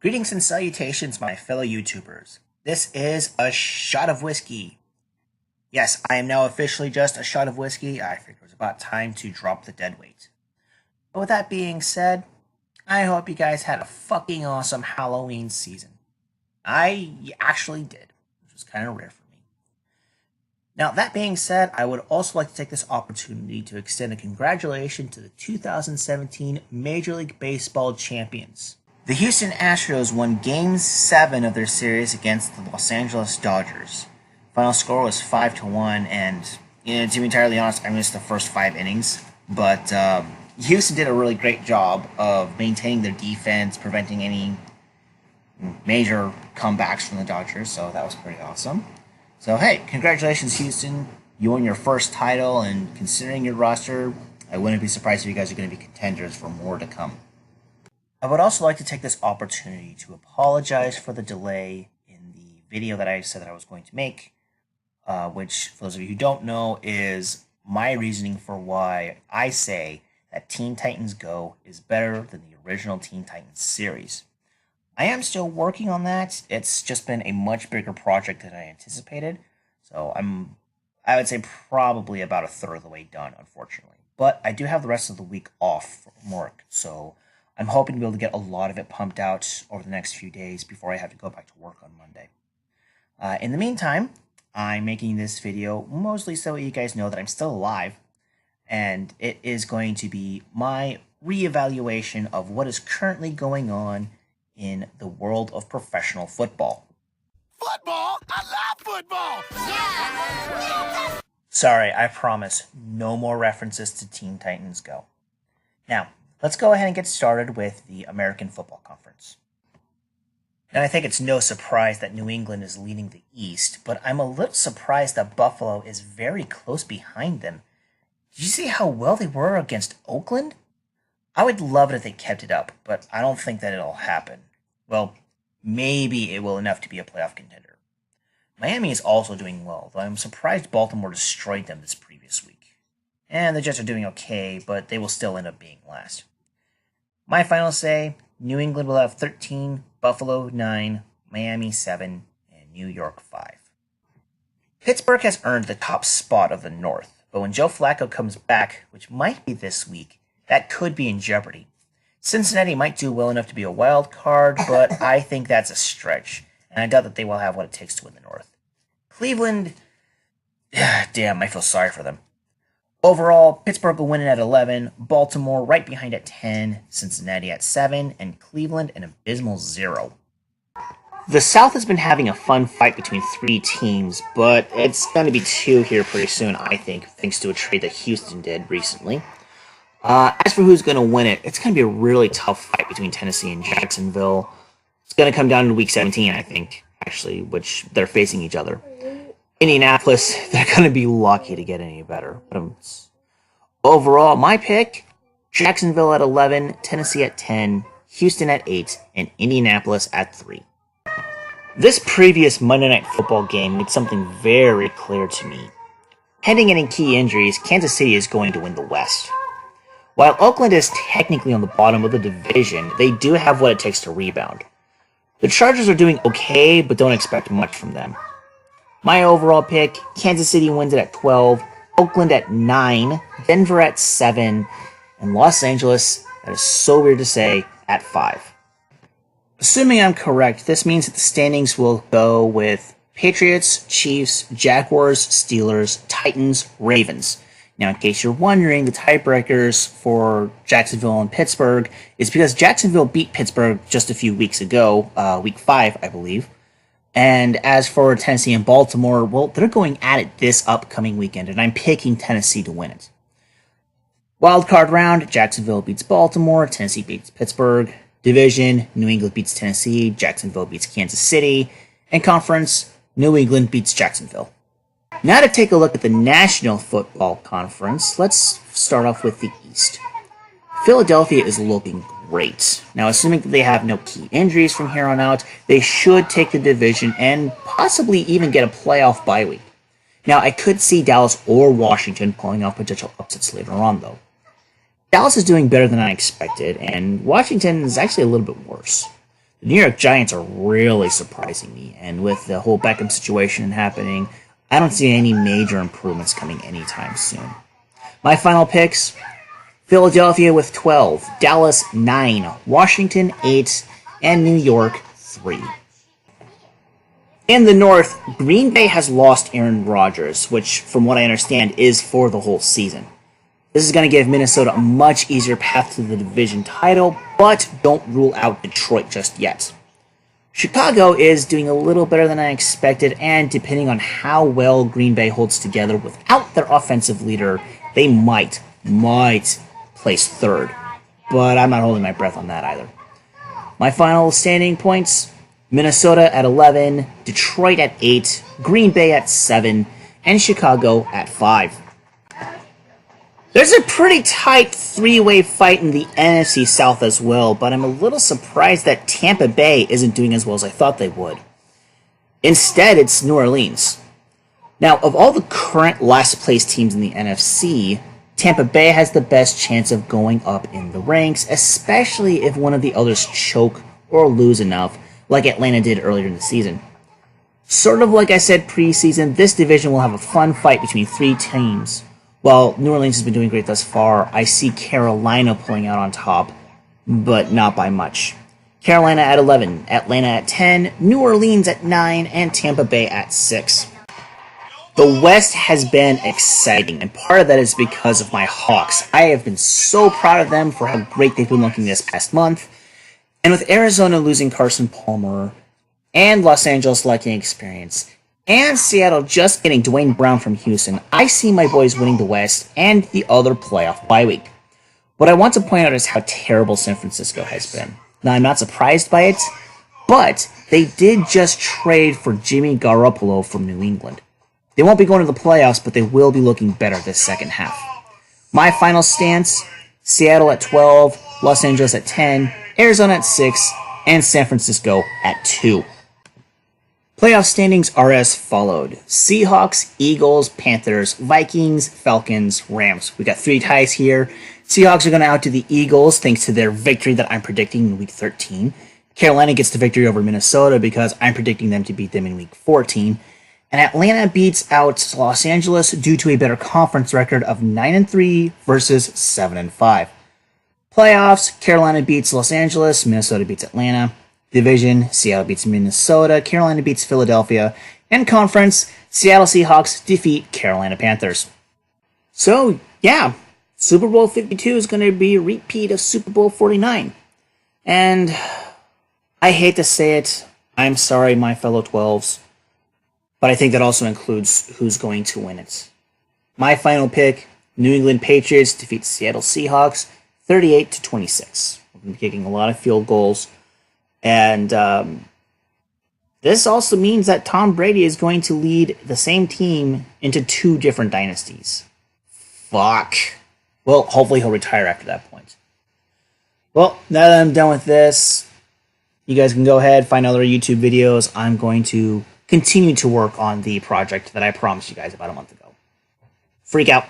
Greetings and salutations, my fellow YouTubers. This is a shot of whiskey. Yes, I am now officially just a shot of whiskey. I figured it was about time to drop the dead weight. But with that being said, I hope you guys had a fucking awesome Halloween season. I actually did, which was kind of rare for me. Now, that being said, I would also like to take this opportunity to extend a congratulations to the 2017 Major League Baseball champions. The Houston Astros won Game 7 of their series against the Los Angeles Dodgers. Final score was 5-1, and to be entirely honest, I missed the first 5 innings. But Houston did a really great job of maintaining their defense, preventing any major comebacks from the Dodgers, so that was pretty awesome. So hey, congratulations, Houston. You won your first title, and considering your roster, I wouldn't be surprised if you guys are going to be contenders for more to come. I would also like to take this opportunity to apologize for the delay in the video that I said that I was going to make, which, for those of you who don't know, is my reasoning for why I say that Teen Titans Go is better than the original Teen Titans series. I am still working on that. It's just been a much bigger project than I anticipated, so I would say probably about a third of the way done, unfortunately. But I do have the rest of the week off from work, so I'm hoping to be able to get a lot of it pumped out over the next few days before I have to go back to work on Monday. In the meantime, I'm making this video mostly so you guys know that I'm still alive, and it is going to be my reevaluation of what is currently going on in the world of professional football. Football? I love football! Yeah! Sorry, I promise, no more references to Teen Titans Go. Now, let's go ahead and get started with the American Football Conference. Now, I think it's no surprise that New England is leading the East, but I'm a little surprised that Buffalo is very close behind them. Did you see how well they were against Oakland? I would love it if they kept it up, but I don't think that it'll happen. Well, maybe it will enough to be a playoff contender. Miami is also doing well, though I'm surprised Baltimore destroyed them this previous week. And the Jets are doing okay, but they will still end up being last. My final say, New England will have 13, Buffalo 9, Miami 7, and New York 5. Pittsburgh has earned the top spot of the North, but when Joe Flacco comes back, which might be this week, that could be in jeopardy. Cincinnati might do well enough to be a wild card, but I think that's a stretch, and I doubt that they will have what it takes to win the North. Cleveland, damn, I feel sorry for them. Overall, Pittsburgh will win it at 11, Baltimore right behind at 10, Cincinnati at 7, and Cleveland an abysmal 0. The South has been having a fun fight between 3 teams, but it's going to be 2 here pretty soon, I think, thanks to a trade that Houston did recently. As for who's going to win it, it's going to be a really tough fight between Tennessee and Jacksonville. It's going to come down to Week 17, I think, actually, which they're facing each other. Indianapolis, they're going to be lucky to get any better. Overall, my pick, Jacksonville at 11, Tennessee at 10, Houston at 8, and Indianapolis at 3. This previous Monday Night Football game made something very clear to me. Pending any key injuries, Kansas City is going to win the West. While Oakland is technically on the bottom of the division, they do have what it takes to rebound. The Chargers are doing okay, but don't expect much from them. My overall pick, Kansas City wins it at 12, Oakland at 9, Denver at 7, and Los Angeles, that is so weird to say, at 5. Assuming I'm correct, this means that the standings will go with Patriots, Chiefs, Jaguars, Steelers, Titans, Ravens. Now, in case you're wondering, the tiebreakers for Jacksonville and Pittsburgh is because Jacksonville beat Pittsburgh just a few weeks ago, week 5, I believe. And as for Tennessee and Baltimore, well, they're going at it this upcoming weekend, and I'm picking Tennessee to win it. Wildcard round, Jacksonville beats Baltimore, Tennessee beats Pittsburgh. Division, New England beats Tennessee, Jacksonville beats Kansas City. And conference, New England beats Jacksonville. Now to take a look at the National Football Conference, let's start off with the East. Philadelphia is looking great. Now, assuming that they have no key injuries from here on out, they should take the division and possibly even get a playoff bye week. Now, I could see Dallas or Washington pulling off potential upsets later on, though. Dallas is doing better than I expected, and Washington is actually a little bit worse. The New York Giants are really surprising me, and with the whole Beckham situation happening, I don't see any major improvements coming anytime soon. My final picks: Philadelphia with 12, Dallas 9, Washington 8, and New York 3. In the North, Green Bay has lost Aaron Rodgers, which, from what I understand, is for the whole season. This is going to give Minnesota a much easier path to the division title, but don't rule out Detroit just yet. Chicago is doing a little better than I expected, and depending on how well Green Bay holds together without their offensive leader, they might place third. But I'm not holding my breath on that either. My final standing points: Minnesota at 11, Detroit at 8, Green Bay at 7, and Chicago at 5. There's a pretty tight three-way fight in the NFC South as well, but I'm a little surprised that Tampa Bay isn't doing as well as I thought they would. Instead, it's New Orleans. Now, of all the current last-place teams in the NFC, Tampa Bay has the best chance of going up in the ranks, especially if one of the others choke or lose enough, like Atlanta did earlier in the season. Sort of like I said preseason, this division will have a fun fight between three teams. While New Orleans has been doing great thus far, I see Carolina pulling out on top, but not by much. Carolina at 11, Atlanta at 10, New Orleans at 9, and Tampa Bay at 6. The West has been exciting, and part of that is because of my Hawks. I have been so proud of them for how great they've been looking this past month. And with Arizona losing Carson Palmer, and Los Angeles lacking experience, and Seattle just getting Dwayne Brown from Houston, I see my boys winning the West and the other playoff bye week. What I want to point out is how terrible San Francisco has been. Now, I'm not surprised by it, but they did just trade for Jimmy Garoppolo from New England. They won't be going to the playoffs, but they will be looking better this second half. My final stance: Seattle at 12, Los Angeles at 10, Arizona at 6, and San Francisco at 2. Playoff standings are as followed: Seahawks, Eagles, Panthers, Vikings, Falcons, Rams. We got 3 ties here. Seahawks are going to outdo the Eagles thanks to their victory that I'm predicting in Week 13. Carolina gets the victory over Minnesota because I'm predicting them to beat them in Week 14. And Atlanta beats out Los Angeles due to a better conference record of 9-3 versus 7-5. Playoffs: Carolina beats Los Angeles, Minnesota beats Atlanta. Division: Seattle beats Minnesota, Carolina beats Philadelphia. And conference: Seattle Seahawks defeat Carolina Panthers. So, yeah, Super Bowl 52 is going to be a repeat of Super Bowl 49. And I hate to say it, I'm sorry, my fellow 12s, but I think that also includes who's going to win it. My final pick: New England Patriots defeat Seattle Seahawks 38-26. We're going to be kicking a lot of field goals. And this also means that Tom Brady is going to lead the same team into 2 different dynasties. Fuck. Well, hopefully he'll retire after that point. Well, now that I'm done with this, you guys can go ahead, find other YouTube videos. I'm going to continue to work on the project that I promised you guys about a month ago. Freak out.